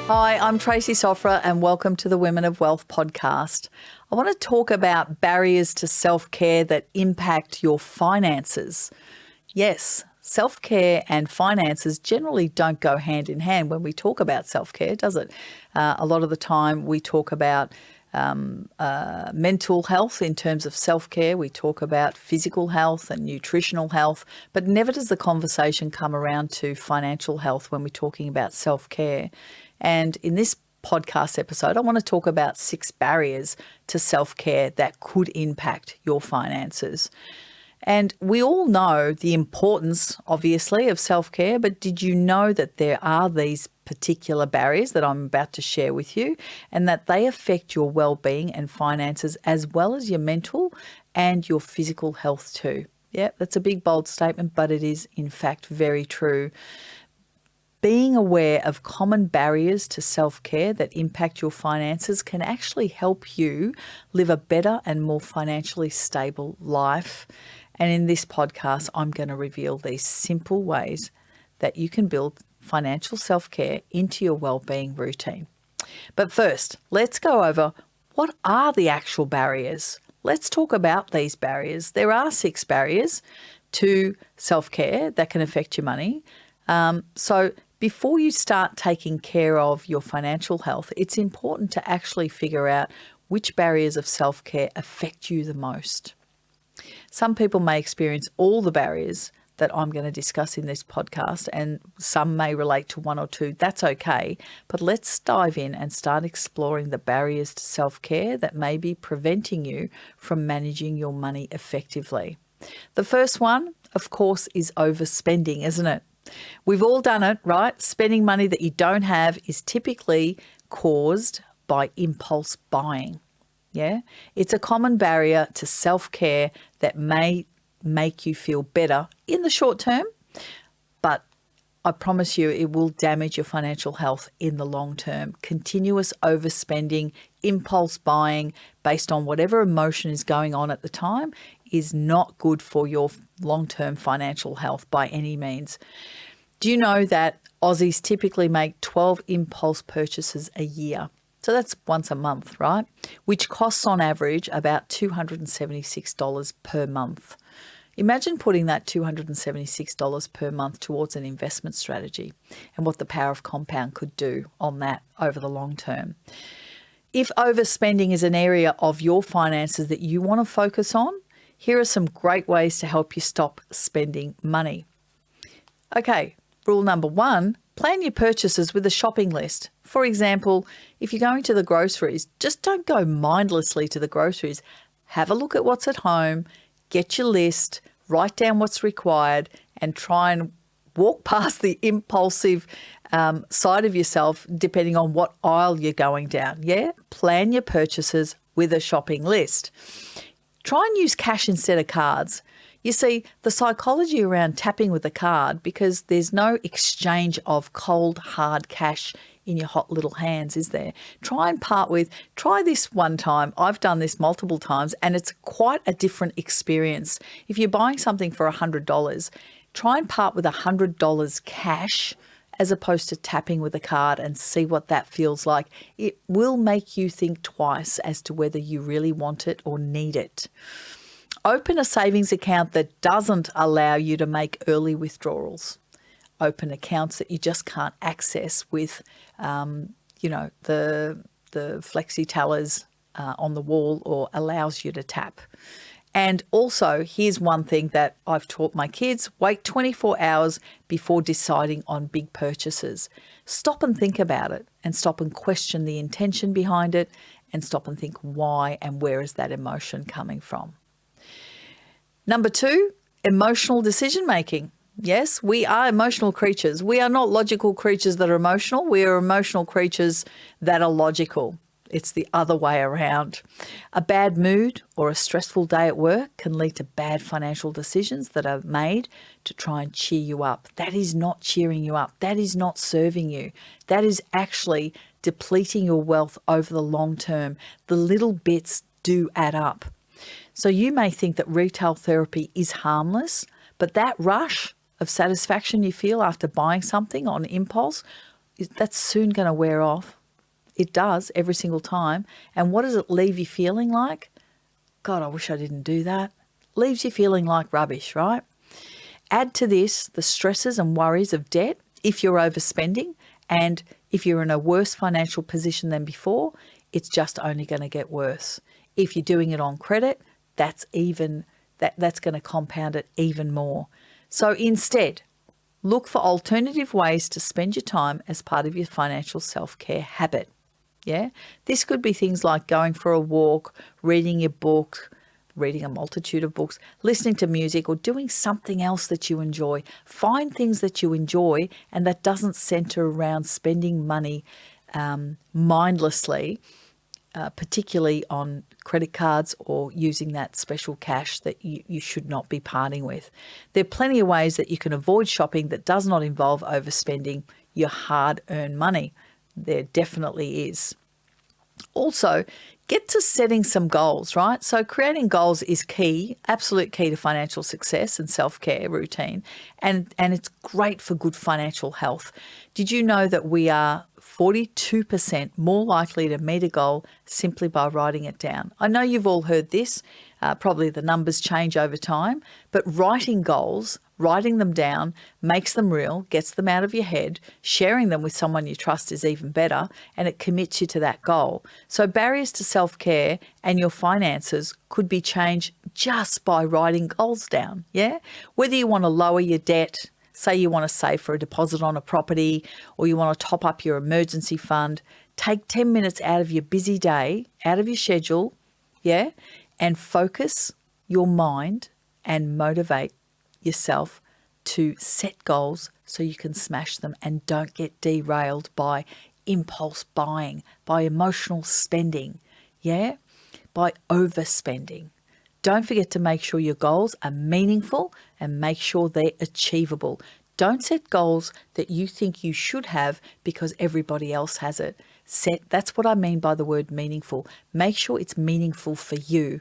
Hi, I'm Tracy Sofra and welcome to the Women of Wealth podcast. I want to talk about barriers to self-care that impact your finances. Yes, self-care and finances generally don't go hand in hand when we talk about self-care, does it? A lot of the time we talk about mental health in terms of self-care. We talk about physical health and nutritional health, but never does the conversation come around to financial health when we're talking about self-care. And in this podcast episode, I want to talk about 6 barriers to self-care that could impact your finances. And we all know the importance, obviously, of self-care, but did you know that there are these particular barriers that I'm about to share with you and that they affect your well-being and finances as well as your mental and your physical health too? Yeah, that's a big, bold statement, but it is in fact very true. Being aware of common barriers to self-care that impact your finances can actually help you live a better and more financially stable life. And in this podcast, I'm going to reveal these simple ways that you can build financial self-care into your well-being routine. But first, let's go over what are the actual barriers. Let's talk about these barriers. There are 6 barriers to self-care that can affect your money. So before you start taking care of your financial health, it's important to actually figure out which barriers of self-care affect you the most. Some people may experience all the barriers that I'm going to discuss in this podcast, and some may relate to 1 or 2. That's okay. But let's dive in and start exploring the barriers to self-care that may be preventing you from managing your money effectively. The first one, of course, is overspending, isn't it? We've all done it, right? Spending money that you don't have is typically caused by impulse buying. Yeah, it's a common barrier to self-care that may make you feel better in the short term, but I promise you it will damage your financial health in the long term. Continuous overspending, impulse buying based on whatever emotion is going on at the time is not good for your long-term financial health by any means. Do you know that Aussies typically make 12 impulse purchases a year? So that's once a month, right? Which costs on average about $276 per month. Imagine putting that $276 per month towards an investment strategy and what the power of compound could do on that over the long term. If overspending is an area of your finances that you want to focus on, here are some great ways to help you stop spending money. Okay, rule number 1, plan your purchases with a shopping list. For example, if you're going to the groceries, just don't go mindlessly to the groceries. Have a look at what's at home, get your list, write down what's required, and try and walk past the impulsive side of yourself depending on what aisle you're going down. Yeah, plan your purchases with a shopping list. Try and use cash instead of cards. You see, the psychology around tapping with a card, because there's no exchange of cold, hard cash in your hot little hands, is there? Try this one time. I've done this multiple times and it's quite a different experience. If you're buying something for $100, try and part with $100 cash as opposed to tapping with a card and see what that feels like. It will make you think twice as to whether you really want it or need it. Open a savings account that doesn't allow you to make early withdrawals. Open accounts that you just can't access with, the flexi tellers on the wall or allows you to tap. And also, here's one thing that I've taught my kids: wait 24 hours before deciding on big purchases. Stop and think about it, and stop and question the intention behind it, and stop and think why and where is that emotion coming from. Number 2, emotional decision making. Yes, we are emotional creatures. We are not logical creatures that are emotional. We are emotional creatures that are logical. It's the other way around. A bad mood or a stressful day at work can lead to bad financial decisions that are made to try and cheer you up. That is not cheering you up. That is not serving you. That is actually depleting your wealth over the long term. The little bits do add up. So you may think that retail therapy is harmless, but that rush of satisfaction you feel after buying something on impulse that's soon going to wear off. It does every single time. And what does it leave you feeling like? God, I wish I didn't do that. Leaves you feeling like rubbish, right? Add to this the stresses and worries of debt if you're overspending, and if you're in a worse financial position than before, it's just only going to get worse. If you're doing it on credit, that's going to compound it even more. So instead, look for alternative ways to spend your time as part of your financial self-care habit. Yeah, this could be things like going for a walk, reading your book, reading a multitude of books, listening to music, or doing something else that you enjoy. Find things that you enjoy and that doesn't center around spending money mindlessly, particularly on credit cards or using that special cash that you should not be parting with. There are plenty of ways that you can avoid shopping that does not involve overspending your hard-earned money. There definitely is. Also, get to setting some goals, right? So creating goals is key, absolute key to financial success and self-care routine. And it's great for good financial health. Did you know that we are 42% more likely to meet a goal simply by writing it down? I know you've all heard this. Probably the numbers change over time, but writing goals, writing them down, makes them real, gets them out of your head. Sharing them with someone you trust is even better, and it commits you to that goal. So barriers to self-care and your finances could be changed just by writing goals down, yeah? Whether you want to lower your debt, say you want to save for a deposit on a property, or you want to top up your emergency fund, take 10 minutes out of your busy day, out of your schedule, yeah, and focus your mind and motivate yourself to set goals so you can smash them and don't get derailed by impulse buying, by emotional spending, yeah, by overspending. Don't forget to make sure your goals are meaningful and make sure they're achievable. Don't set goals that you think you should have because everybody else has it. That's what I mean by the word meaningful. Make sure it's meaningful for you.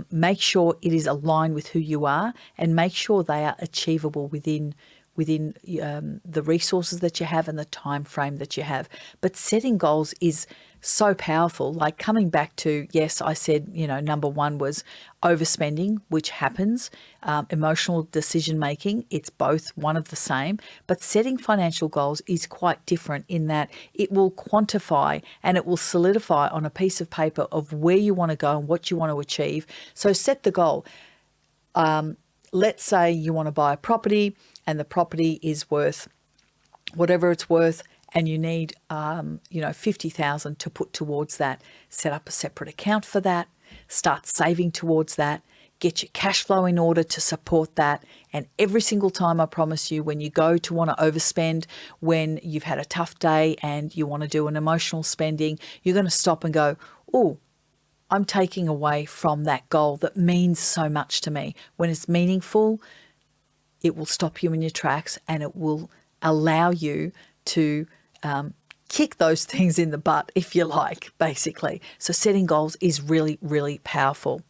Make sure it is aligned with who you are, and make sure they are achievable within the resources that you have and the time frame that you have. But setting goals is so powerful. Like coming back to, yes, I said, number one was overspending, which happens, emotional decision making. It's both one of the same, but setting financial goals is quite different in that it will quantify and it will solidify on a piece of paper of where you want to go and what you want to achieve. So set the goal. Let's say you want to buy a property and the property is worth whatever it's worth, and you need, $50,000 to put towards that. Set up a separate account for that, start saving towards that, get your cash flow in order to support that. And every single time, I promise you, when you go to want to overspend, when you've had a tough day and you want to do an emotional spending, you're going to stop and go, oh, I'm taking away from that goal that means so much to me. When it's meaningful, it will stop you in your tracks and it will allow you to kick those things in the butt, if you like, basically. So setting goals is really, really powerful.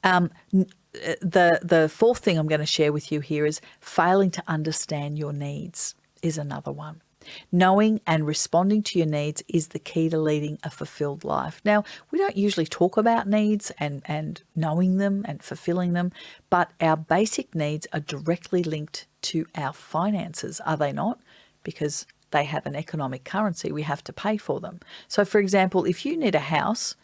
The fourth thing I'm going to share with you here is failing to understand your needs is another one. Knowing and responding to your needs is the key to leading a fulfilled life. Now, we don't usually talk about needs and knowing them and fulfilling them, but our basic needs are directly linked to our finances, are they not? Because they have an economic currency. We have to pay for them. So, for example, if you need a house,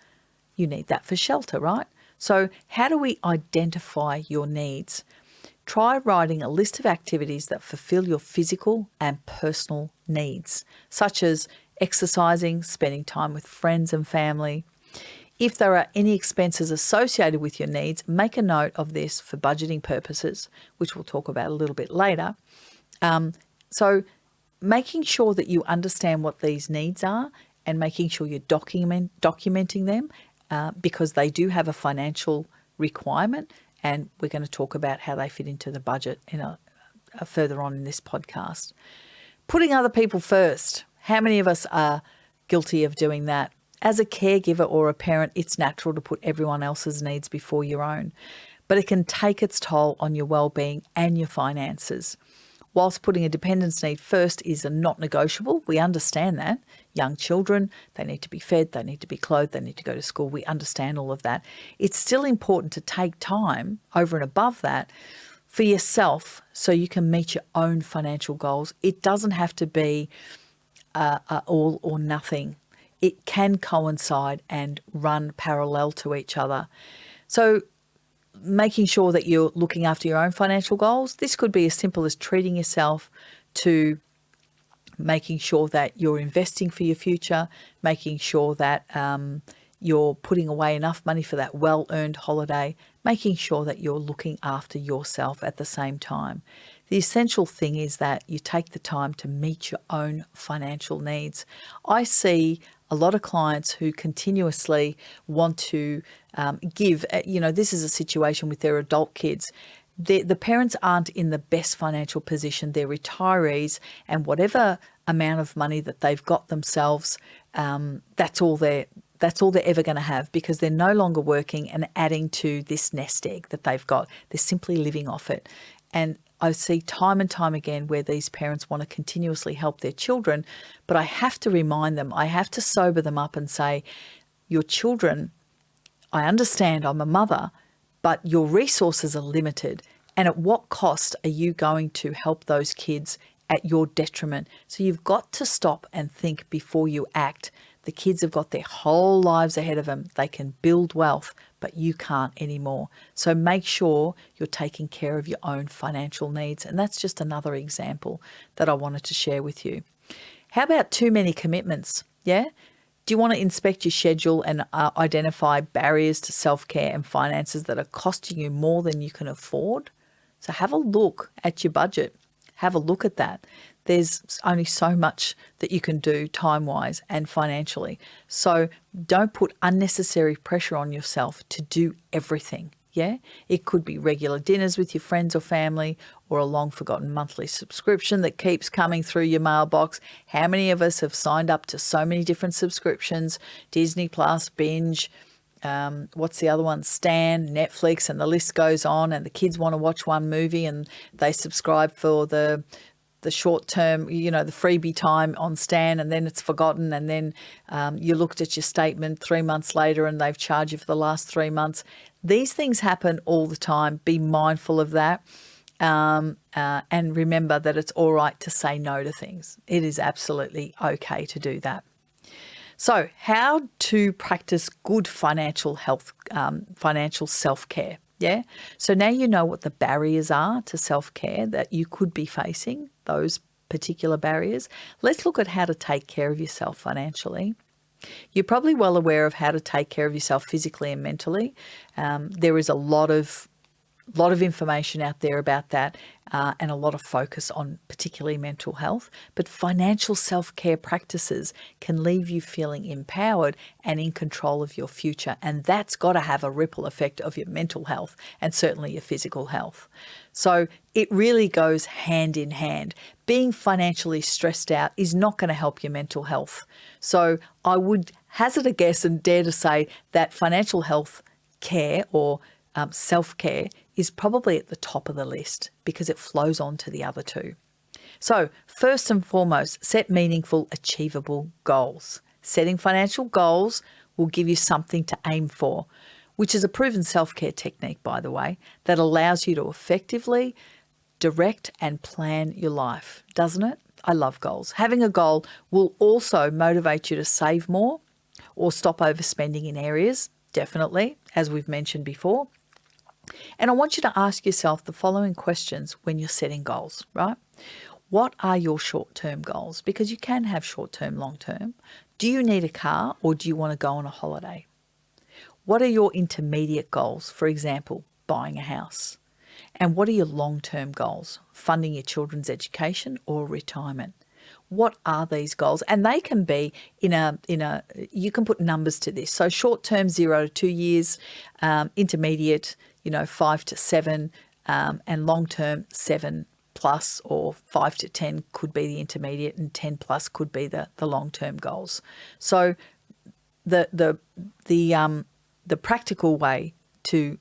you need that for shelter, right? So how do we identify your needs? Try writing a list of activities that fulfill your physical and personal needs, such as exercising, spending time with friends and family. If there are any expenses associated with your needs, make a note of this for budgeting purposes, which we'll talk about a little bit later. So making sure that you understand what these needs are and making sure you're documenting them because they do have a financial requirement, and we're going to talk about how they fit into the budget further on in this podcast. Putting other people first. How many of us are guilty of doing that? As a caregiver or a parent, it's natural to put everyone else's needs before your own, but it can take its toll on your well-being and your finances. whilst putting a dependence need first is a not negotiable. We understand that. Young children, they need to be fed, they need to be clothed, they need to go to school. We understand all of that. It's still important to take time over and above that for yourself so you can meet your own financial goals. It doesn't have to be all or nothing. It can coincide and run parallel to each other. So making sure that you're looking after your own financial goals, this could be as simple as treating yourself, to making sure that you're investing for your future, making sure that you're putting away enough money for that well-earned holiday, making sure that you're looking after yourself at the same time. The essential thing is that you take the time to meet your own financial needs. I see a lot of clients who continuously want to give, this is a situation with their adult kids. The parents aren't in the best financial position. They're retirees, and whatever amount of money that they've got themselves, that's all they're ever going to have, because they're no longer working and adding to this nest egg that they've got. They're simply living off it. And I see time and time again where these parents want to continuously help their children, but I have to remind them, I have to sober them up and say, your children, I understand, I'm a mother, but your resources are limited. And at what cost are you going to help those kids at your detriment? So you've got to stop and think before you act. The kids have got their whole lives ahead of them. They can build wealth, but you can't anymore. So make sure you're taking care of your own financial needs. And that's just another example that I wanted to share with you. How about too many commitments? Yeah? Do you want to inspect your schedule and identify barriers to self-care and finances that are costing you more than you can afford? So have a look at your budget. Have a look at that. There's only so much that you can do time-wise and financially. So don't put unnecessary pressure on yourself to do everything. Yeah, it could be regular dinners with your friends or family, or a long-forgotten monthly subscription that keeps coming through your mailbox. How many of us have signed up to so many different subscriptions? Disney Plus, Binge, what's the other one? Stan, Netflix, and the list goes on. And the kids want to watch one movie and they subscribe for the short term, the freebie time on Stan, and then it's forgotten. And then you looked at your statement 3 months later and they've charged you for the last 3 months. These things happen all the time. Be mindful of that. And remember that it's all right to say no to things. It is absolutely okay to do that. So how to practice good financial health, financial self-care. Yeah. So now you know what the barriers are to self-care that you could be facing, those particular barriers. Let's look at how to take care of yourself financially. You're probably well aware of how to take care of yourself physically and mentally. There is a lot of information out there about that, and a lot of focus on particularly mental health. But financial self-care practices can leave you feeling empowered and in control of your future. And that's got to have a ripple effect of your mental health and certainly your physical health. So it really goes hand in hand. Being financially stressed out is not going to help your mental health. So I would hazard a guess and dare to say that financial health care or self-care is probably at the top of the list because it flows on to the other two. So first and foremost, set meaningful, achievable goals. Setting financial goals will give you something to aim for, which is a proven self-care technique, by the way, that allows you to effectively direct and plan your life, doesn't it? I love goals. Having a goal will also motivate you to save more or stop overspending in areas, definitely, as we've mentioned before. And I want you to ask yourself the following questions when you're setting goals, right? What are your short-term goals? Because you can have short-term, long-term. Do you need a car or do you want to go on a holiday? What are your intermediate goals? For example, buying a house. And what are your long-term goals? Funding your children's education or retirement? What are these goals? And they can be you can put numbers to this. So short-term, 0 to 2 years, intermediate, 5 to 7, and long-term 7 plus, or 5 to 10 could be the intermediate, and 10 plus could be the long-term goals. So the practical way to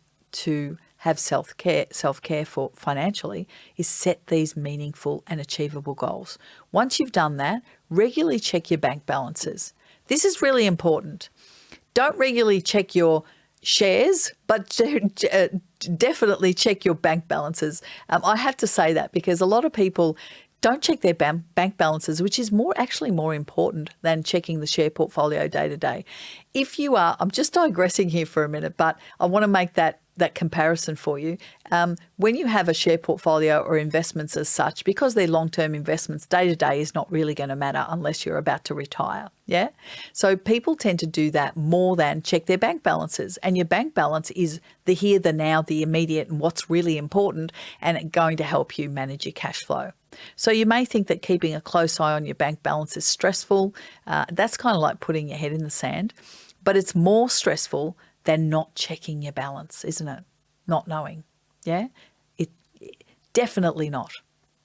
have self-care for financially is set these meaningful and achievable goals. Once you've done that, regularly check your bank balances. This is really important. Don't regularly check your shares, but definitely check your bank balances. I have to say that because a lot of people don't check their bank balances, which is actually more important than checking the share portfolio day to day. If you are, I'm just digressing here for a minute, but I want to make that comparison for you. When you have a share portfolio or investments as such, because they're long-term investments, day to day is not really going to matter unless you're about to retire. Yeah. So people tend to do that more than check their bank balances. And your bank balance is the here, the now, the immediate, and what's really important, and going to help you manage your cash flow. So you may think that keeping a close eye on your bank balance is stressful. That's kind of like putting your head in the sand, but it's more stressful than not checking your balance, isn't it? Not knowing. Yeah? It definitely not.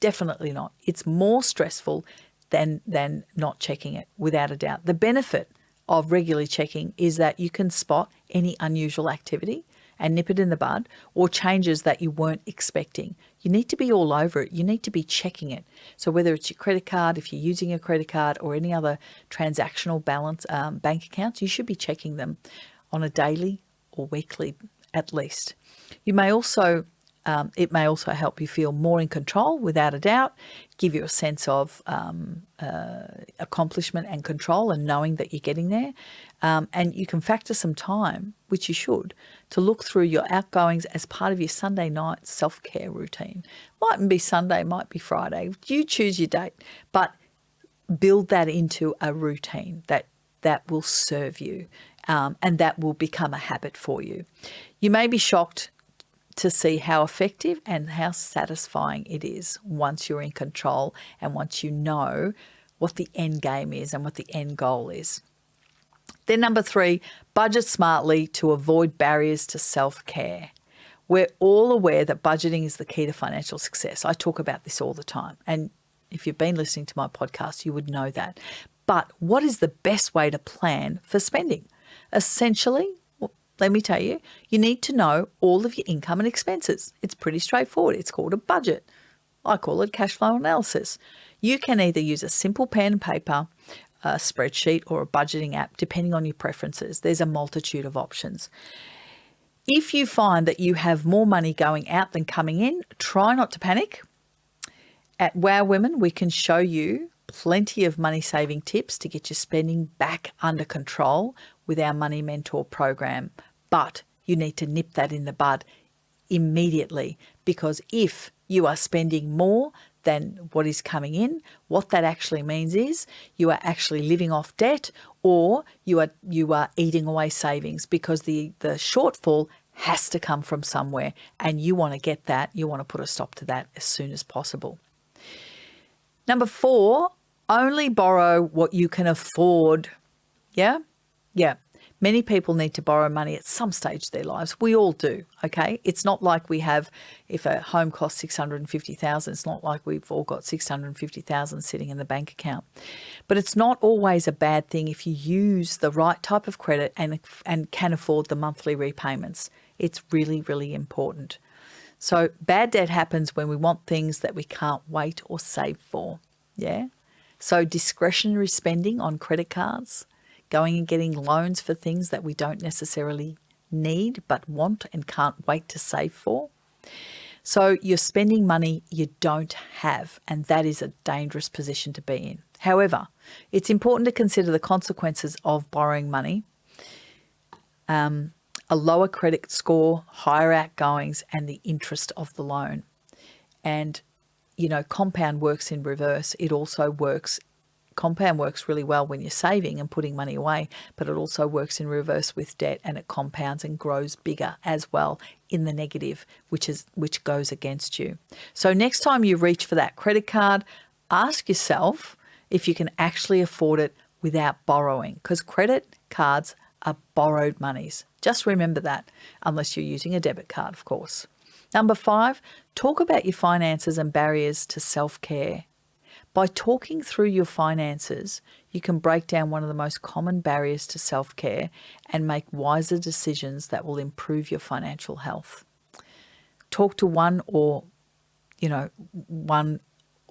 Definitely not. It's more stressful than not checking it, without a doubt. The benefit of regularly checking is that you can spot any unusual activity and nip it in the bud, or changes that you weren't expecting. You need to be all over it. You need to be checking it. So whether it's your credit card, if you're using a credit card, or any other transactional balance bank accounts, you should be checking them on a daily or weekly at least. You may also it may also help you feel more in control, without a doubt, give you a sense of accomplishment and control, and knowing that you're getting there. And you can factor some time, which you should, to look through your outgoings as part of your Sunday night self-care routine. Mightn't be Sunday, might be Friday. You choose your date, but build that into a routine that will serve you, and that will become a habit for you. You may be shocked to see how effective and how satisfying it is once you're in control and once you know what the end game is and what the end goal is. Then number 3, budget smartly to avoid barriers to self-care. We're all aware that budgeting is the key to financial success. I talk about this all the time. And if you've been listening to my podcast, you would know that. But what is the best way to plan for spending? Essentially, let me tell you, you need to know all of your income and expenses. It's pretty straightforward. It's called a budget. I call it cash flow analysis. You can either use a simple pen and paper, a spreadsheet, or a budgeting app, depending on your preferences. There's a multitude of options. If you find that you have more money going out than coming in, try not to panic. At Wow Women, we can show you plenty of money saving tips to get your spending back under control with our Money Mentor program. But you need to nip that in the bud immediately, because if you are spending more than what is coming in, what that actually means is you are actually living off debt, or you are eating away savings, because the shortfall has to come from somewhere, and you want to get that. You want to put a stop to that as soon as possible. Number 4, only borrow what you can afford. Yeah. Many people need to borrow money at some stage of their lives. We all do, okay? It's not like we have, if a home costs $650,000, it's not like we've all got $650,000 sitting in the bank account. But it's not always a bad thing if you use the right type of credit and can afford the monthly repayments. It's really, really important. So bad debt happens when we want things that we can't wait or save for, yeah? So discretionary spending on credit cards, going and getting loans for things that we don't necessarily need but want and can't wait to save for. So you're spending money you don't have, and that is a dangerous position to be in. However, it's important to consider the consequences of borrowing money, a lower credit score, higher outgoings, and the interest of the loan. And, compound works in reverse. Compound works really well when you're saving and putting money away, but it also works in reverse with debt, and it compounds and grows bigger as well in the negative, which goes against you. So next time you reach for that credit card, ask yourself if you can actually afford it without borrowing, because credit cards are borrowed monies. Just remember that, unless you're using a debit card, of course. Number 5, talk about your finances and barriers to self-care. By talking through your finances, you can break down one of the most common barriers to self-care and make wiser decisions that will improve your financial health. Talk to one or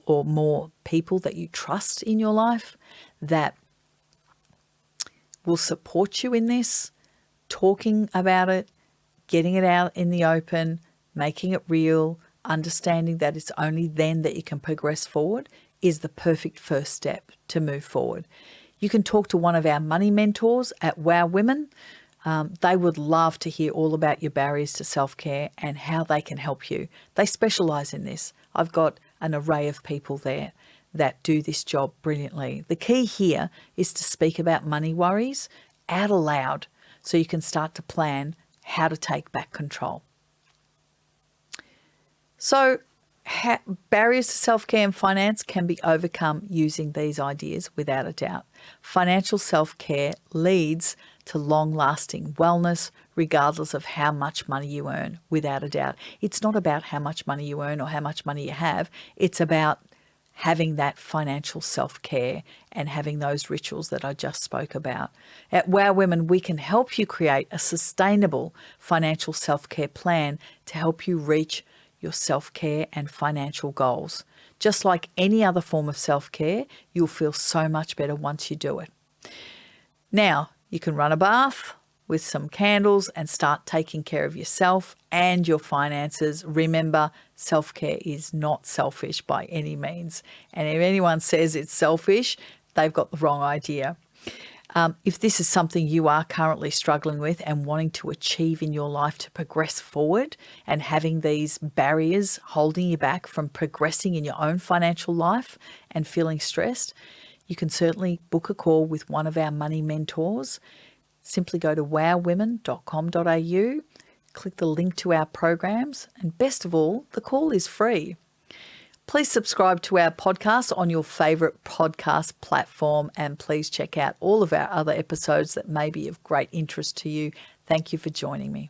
more people that you trust in your life that will support you in this, talking about it, getting it out in the open, making it real, understanding that it's only then that you can progress forward is the perfect first step to move forward. You can talk to one of our money mentors at Wow Women. They would love to hear all about your barriers to self-care and how they can help you. They specialise in this. I've got an array of people there that do this job brilliantly. The key here is to speak about money worries out aloud so you can start to plan how to take back control. So barriers to self-care and finance can be overcome using these ideas without a doubt. Financial self-care leads to long-lasting wellness regardless of how much money you earn, without a doubt. It's not about how much money you earn or how much money you have. It's about having that financial self-care and having those rituals that I just spoke about. At Wow Women, we can help you create a sustainable financial self-care plan to help you reach your self-care and financial goals. Just like any other form of self-care, you'll feel so much better once you do it. Now, you can run a bath with some candles and start taking care of yourself and your finances. Remember, self-care is not selfish by any means. And if anyone says it's selfish, they've got the wrong idea. If this is something you are currently struggling with and wanting to achieve in your life to progress forward and having these barriers holding you back from progressing in your own financial life and feeling stressed, you can certainly book a call with one of our money mentors. Simply go to wowwomen.com.au, click the link to our programs, and best of all, the call is free. Please subscribe to our podcast on your favourite podcast platform, and please check out all of our other episodes that may be of great interest to you. Thank you for joining me.